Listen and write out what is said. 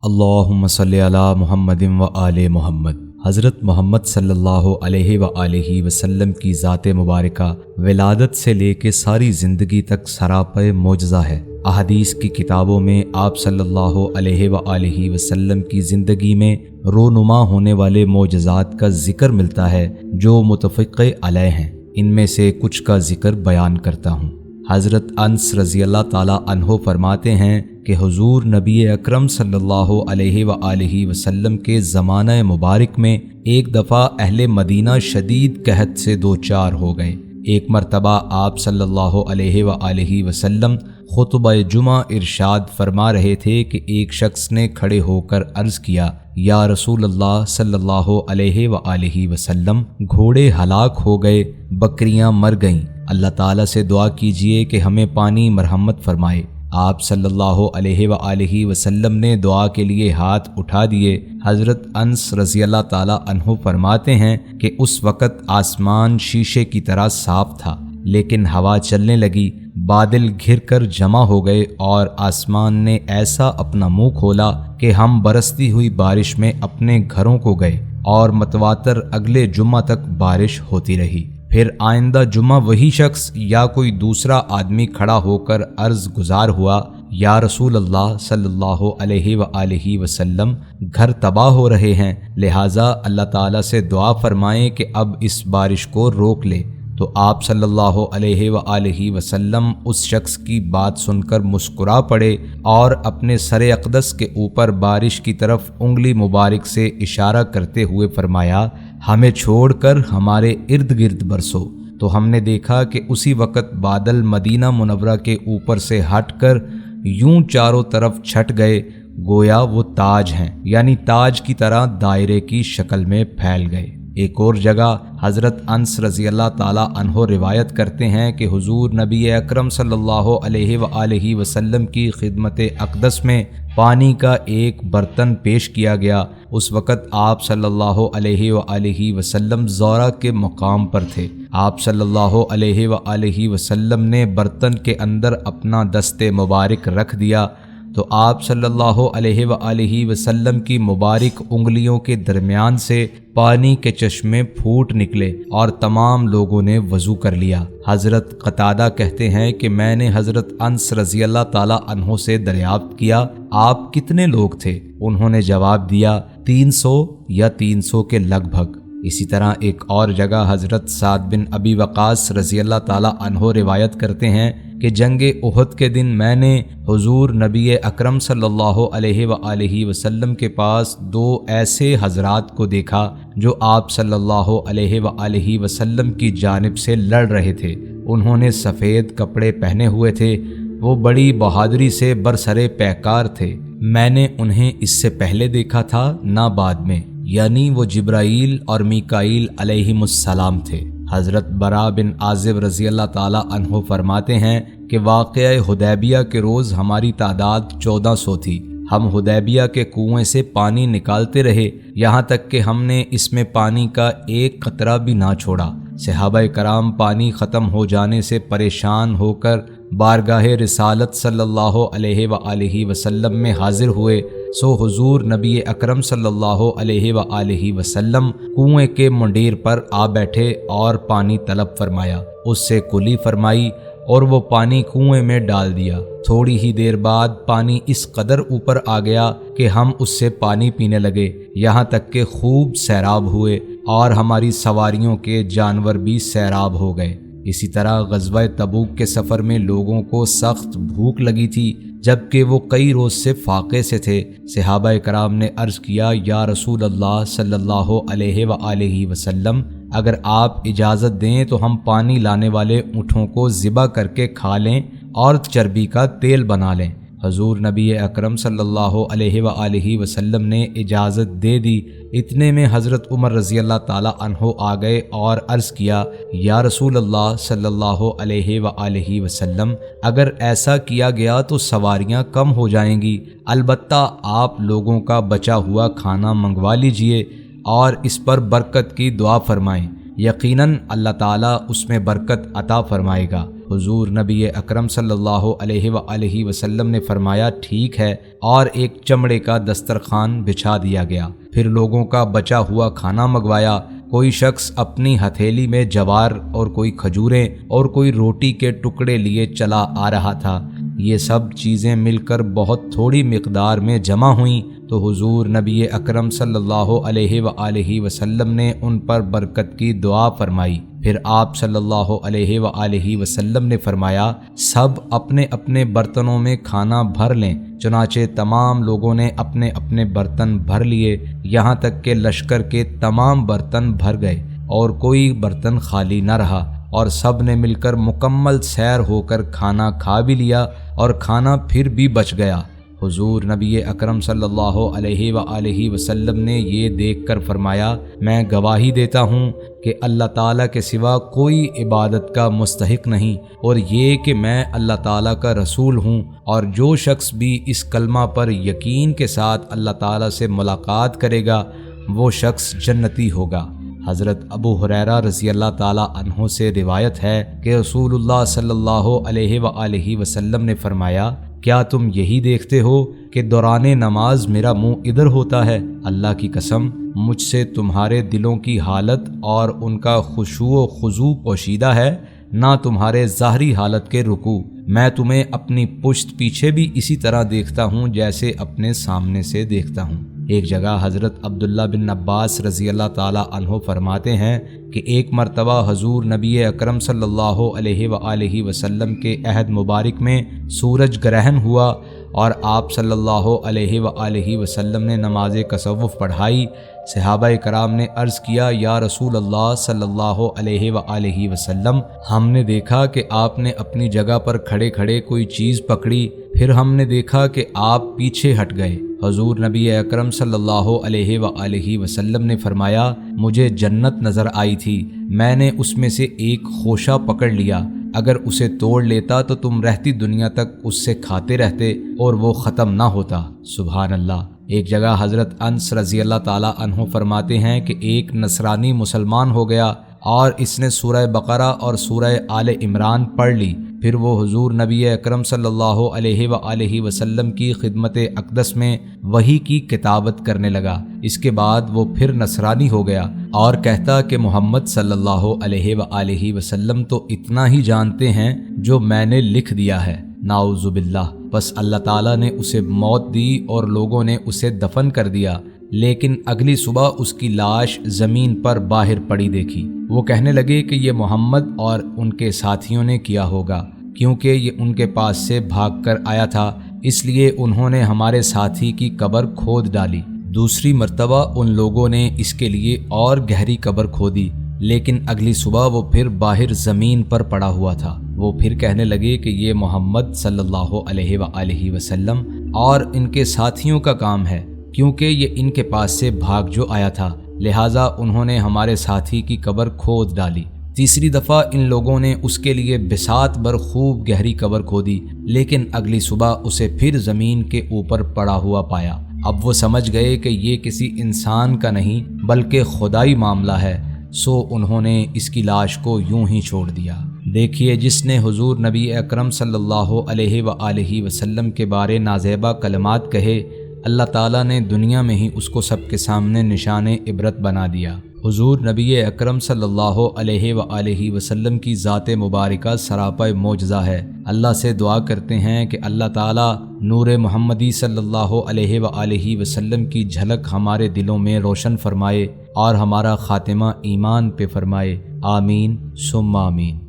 اللہم صلی علی محمد و آل محمد۔ حضرت محمد صلی اللہ علیہ وآلہ وسلم کی ذات مبارکہ ولادت سے لے کے ساری زندگی تک سراپے معجزہ ہے۔ احادیث کی کتابوں میں آپ صلی اللہ علیہ وآلہ وسلم کی زندگی میں رونما ہونے والے معجزات کا ذکر ملتا ہے جو متفق علیہ ہیں۔ ان میں سے کچھ کا ذکر بیان کرتا ہوں۔ حضرت انس رضی اللہ تعالی عنہ فرماتے ہیں کہ حضور نبی اکرم صلی اللہ علیہ وآلہ وسلم کے زمانہ مبارک میں ایک دفعہ اہل مدینہ شدید قحط سے دوچار ہو گئے۔ ایک مرتبہ آپ صلی اللہ علیہ وآلہ وسلم خطبہ جمعہ ارشاد فرما رہے تھے کہ ایک شخص نے کھڑے ہو کر عرض کیا، یا رسول اللہ صلی اللہ علیہ وآلہ وسلم، گھوڑے ہلاک ہو گئے، بکریاں مر گئیں، اللہ تعالیٰ سے دعا کیجئے کہ ہمیں پانی مرحمت فرمائے۔ آپ صلی اللہ علیہ وآلہ وسلم نے دعا کے لیے ہاتھ اٹھا دیے۔ حضرت انس رضی اللہ تعالی عنہ فرماتے ہیں کہ اس وقت آسمان شیشے کی طرح صاف تھا، لیکن ہوا چلنے لگی، بادل گھر کر جمع ہو گئے اور آسمان نے ایسا اپنا منہ کھولا کہ ہم برستی ہوئی بارش میں اپنے گھروں کو گئے، اور متواتر اگلے جمعہ تک بارش ہوتی رہی۔ پھر آئندہ جمعہ وہی شخص یا کوئی دوسرا آدمی کھڑا ہو کر عرض گزار ہوا، یا رسول اللہ صلی اللہ علیہ وآلہ وسلم، گھر تباہ ہو رہے ہیں، لہٰذا اللہ تعالیٰ سے دعا فرمائیں کہ اب اس بارش کو روک لے۔ تو آپ صلی اللہ علیہ وآلہ وسلم اس شخص کی بات سن کر مسکرا پڑے اور اپنے سر اقدس کے اوپر بارش کی طرف انگلی مبارک سے اشارہ کرتے ہوئے فرمایا، ہمیں چھوڑ کر ہمارے ارد گرد برسو۔ تو ہم نے دیکھا کہ اسی وقت بادل مدینہ منورہ کے اوپر سے ہٹ کر یوں چاروں طرف چھٹ گئے، گویا وہ تاج ہیں، یعنی تاج کی طرح دائرے کی شکل میں پھیل گئے۔ ایک اور جگہ حضرت انس رضی اللہ تعالی عنہ روایت کرتے ہیں کہ حضور نبی اکرم صلی اللہ علیہ وآلہ وسلم کی خدمت اقدس میں پانی کا ایک برتن پیش کیا گیا۔ اس وقت آپ صلی اللہ علیہ وآلہ وسلم زورہ کے مقام پر تھے۔ آپ صلی اللہ علیہ وآلہ وسلم نے برتن کے اندر اپنا دست مبارک رکھ دیا تو آپ صلی اللہ علیہ وآلہ وسلم کی مبارک انگلیوں کے درمیان سے پانی کے چشمے پھوٹ نکلے اور تمام لوگوں نے وضو کر لیا۔ حضرت قتادہ کہتے ہیں کہ میں نے حضرت انس رضی اللہ تعالی عنہ سے دریافت کیا، آپ کتنے لوگ تھے؟ انہوں نے جواب دیا، 300 یا 300 کے لگ بھگ۔ اسی طرح ایک اور جگہ حضرت سعد بن ابی وقاص رضی اللہ تعالی عنہ روایت کرتے ہیں کہ جنگ احد کے دن میں نے حضور نبی اکرم صلی اللہ علیہ وآلہ وسلم کے پاس دو ایسے حضرات کو دیکھا جو آپ صلی اللہ علیہ وآلہ وسلم کی جانب سے لڑ رہے تھے۔ انہوں نے سفید کپڑے پہنے ہوئے تھے، وہ بڑی بہادری سے برسرے پیکار تھے۔ میں نے انہیں اس سے پہلے دیکھا تھا نہ بعد میں، یعنی وہ جبرائیل اور میکائیل علیہم السلام تھے۔ حضرت برا بن عازب رضی اللہ تعالی عنہ فرماتے ہیں کہ واقعہ حدیبیہ کے روز ہماری تعداد 1400 تھی۔ ہم حدیبیہ کے کنویں سے پانی نکالتے رہے یہاں تک کہ ہم نے اس میں پانی کا ایک قطرہ بھی نہ چھوڑا۔ صحابہ کرام پانی ختم ہو جانے سے پریشان ہو کر بارگاہ رسالت صلی اللہ علیہ وآلہ وسلم میں حاضر ہوئے، سو حضور نبی اکرم صلی اللہ علیہ وآلہ وسلم کنویں کے منڈیر پر آ بیٹھے اور پانی طلب فرمایا، اس سے کلی فرمائی اور وہ پانی کنویں میں ڈال دیا۔ تھوڑی ہی دیر بعد پانی اس قدر اوپر آ گیا کہ ہم اس سے پانی پینے لگے، یہاں تک کہ خوب سیراب ہوئے اور ہماری سواریوں کے جانور بھی سیراب ہو گئے۔ اسی طرح غزوہ تبوک کے سفر میں لوگوں کو سخت بھوک لگی تھی، جبکہ وہ کئی روز سے فاقے سے تھے۔ صحابہ کرام نے عرض کیا، یا رسول اللہ صلی اللہ علیہ وآلہ وسلم، اگر آپ اجازت دیں تو ہم پانی لانے والے اونٹوں کو ذبح کر کے کھا لیں اور چربی کا تیل بنا لیں۔ حضور نبی اکرم صلی اللہ علیہ وآلہ وسلم نے اجازت دے دی۔ اتنے میں حضرت عمر رضی اللہ تعالی عنہ آ گئے اور عرض کیا، یا رسول اللہ صلی اللہ علیہ وآلہ وسلم، اگر ایسا کیا گیا تو سواریاں کم ہو جائیں گی، البتہ آپ لوگوں کا بچا ہوا کھانا منگوا لیجئے اور اس پر برکت کی دعا فرمائیں۔ یقیناً اللہ تعالیٰ اس میں برکت عطا فرمائے گا۔ حضور نبی اکرم صلی اللہ علیہ وآلہ وسلم نے فرمایا ٹھیک ہے، اور ایک چمڑے کا دسترخوان بچھا دیا گیا۔ پھر لوگوں کا بچا ہوا کھانا منگوایا۔ کوئی شخص اپنی ہتھیلی میں جوار اور کوئی کھجوریں اور کوئی روٹی کے ٹکڑے لیے چلا آ رہا تھا۔ یہ سب چیزیں مل کر بہت تھوڑی مقدار میں جمع ہوئیں تو حضور نبی اکرم صلی اللہ علیہ وآلہ وسلم نے ان پر برکت کی دعا فرمائی۔ پھر آپ صلی اللہ علیہ وآلہ وسلم نے فرمایا سب اپنے اپنے برتنوں میں کھانا بھر لیں۔ چنانچہ تمام لوگوں نے اپنے اپنے برتن بھر لیے، یہاں تک کہ لشکر کے تمام برتن بھر گئے اور کوئی برتن خالی نہ رہا، اور سب نے مل کر مکمل سیر ہو کر کھانا کھا بھی لیا، اور کھانا پھر بھی بچ گیا۔ حضور نبی اکرم صلی اللہ علیہ وآلہ وسلم نے یہ دیکھ کر فرمایا میں گواہی دیتا ہوں کہ اللہ تعالیٰ کے سوا کوئی عبادت کا مستحق نہیں، اور یہ کہ میں اللہ تعالیٰ کا رسول ہوں، اور جو شخص بھی اس کلمہ پر یقین کے ساتھ اللہ تعالیٰ سے ملاقات کرے گا وہ شخص جنتی ہوگا۔ حضرت ابو ہریرہ رضی اللہ تعالیٰ عنہ سے روایت ہے کہ رسول اللہ صلی اللہ علیہ وآلہ وسلم نے فرمایا کیا تم یہی دیکھتے ہو کہ دوران نماز میرا منہ ادھر ہوتا ہے؟ اللہ کی قسم مجھ سے تمہارے دلوں کی حالت اور ان کا خشوع و خضوع پوشیدہ ہے، نہ تمہارے ظاہری حالت کے رکوع۔ میں تمہیں اپنی پشت پیچھے بھی اسی طرح دیکھتا ہوں جیسے اپنے سامنے سے دیکھتا ہوں۔ ایک جگہ حضرت عبداللہ بن عباس رضی اللہ تعالیٰ عنہ فرماتے ہیں کہ ایک مرتبہ حضور نبی اکرم صلی اللہ علیہ وآلہ وسلم کے عہد مبارک میں سورج گرہن ہوا، اور آپ صلی اللہ علیہ وآلہ وسلم نے نماز کسوف پڑھائی۔ صحابہ کرام نے عرض کیا یا رسول اللہ صلی اللہ علیہ وآلہ وسلم، ہم نے دیکھا کہ آپ نے اپنی جگہ پر کھڑے کھڑے کوئی چیز پکڑی، پھر ہم نے دیکھا کہ آپ پیچھے ہٹ گئے۔ حضور نبی اکرم صلی اللہ علیہ وآلہ وسلم نے فرمایا مجھے جنت نظر آئی تھی، میں نے اس میں سے ایک خوشہ پکڑ لیا، اگر اسے توڑ لیتا تو تم رہتی دنیا تک اس سے کھاتے رہتے اور وہ ختم نہ ہوتا۔ سبحان اللہ۔ ایک جگہ حضرت انس رضی اللہ تعالیٰ عنہ فرماتے ہیں کہ ایک نصرانی مسلمان ہو گیا اور اس نے سورہ بقرہ اور سورہ آل عمران پڑھ لی، پھر وہ حضور نبی اکرم صلی اللہ علیہ وآلہ وسلم کی خدمت اقدس میں وحی کی کتابت کرنے لگا۔ اس کے بعد وہ پھر نصرانی ہو گیا اور کہتا کہ محمد صلی اللہ علیہ وآلہ وسلم تو اتنا ہی جانتے ہیں جو میں نے لکھ دیا ہے۔ نعوذ باللہ۔ بس اللہ تعالیٰ نے اسے موت دی اور لوگوں نے اسے دفن کر دیا، لیکن اگلی صبح اس کی لاش زمین پر باہر پڑی دیکھی۔ وہ کہنے لگے کہ یہ محمد اور ان کے ساتھیوں نے کیا ہوگا، کیونکہ یہ ان کے پاس سے بھاگ کر آیا تھا، اس لیے انہوں نے ہمارے ساتھی کی قبر کھود ڈالی۔ دوسری مرتبہ ان لوگوں نے اس کے لیے اور گہری قبر کھودی، لیکن اگلی صبح وہ پھر باہر زمین پر پڑا ہوا تھا۔ وہ پھر کہنے لگے کہ یہ محمد صلی اللہ علیہ وآلہ وسلم اور ان کے ساتھیوں کا کام ہے، کیونکہ یہ ان کے پاس سے بھاگ جو آیا تھا، لہٰذا انہوں نے ہمارے ساتھی کی قبر کھود ڈالی۔ تیسری دفعہ ان لوگوں نے اس کے لیے بساط بر خوب گہری قبر کھودی، لیکن اگلی صبح اسے پھر زمین کے اوپر پڑا ہوا پایا۔ اب وہ سمجھ گئے کہ یہ کسی انسان کا نہیں بلکہ خدائی معاملہ ہے، سو انہوں نے اس کی لاش کو یوں ہی چھوڑ دیا۔ دیکھیے جس نے حضور نبی اکرم صلی اللہ علیہ وآلہ وسلم کے بارے نازیبہ کلمات کہے، اللہ تعالیٰ نے دنیا میں ہی اس کو سب کے سامنے نشان عبرت بنا دیا۔ حضور نبی اکرم صلی اللہ علیہ وآلہ وسلم کی ذات مبارکہ سراپا معجزہ ہے۔ اللہ سے دعا کرتے ہیں کہ اللہ تعالیٰ نور محمدی صلی اللہ علیہ وآلہ وسلم کی جھلک ہمارے دلوں میں روشن فرمائے اور ہمارا خاتمہ ایمان پہ فرمائے۔ آمین ثم آمین۔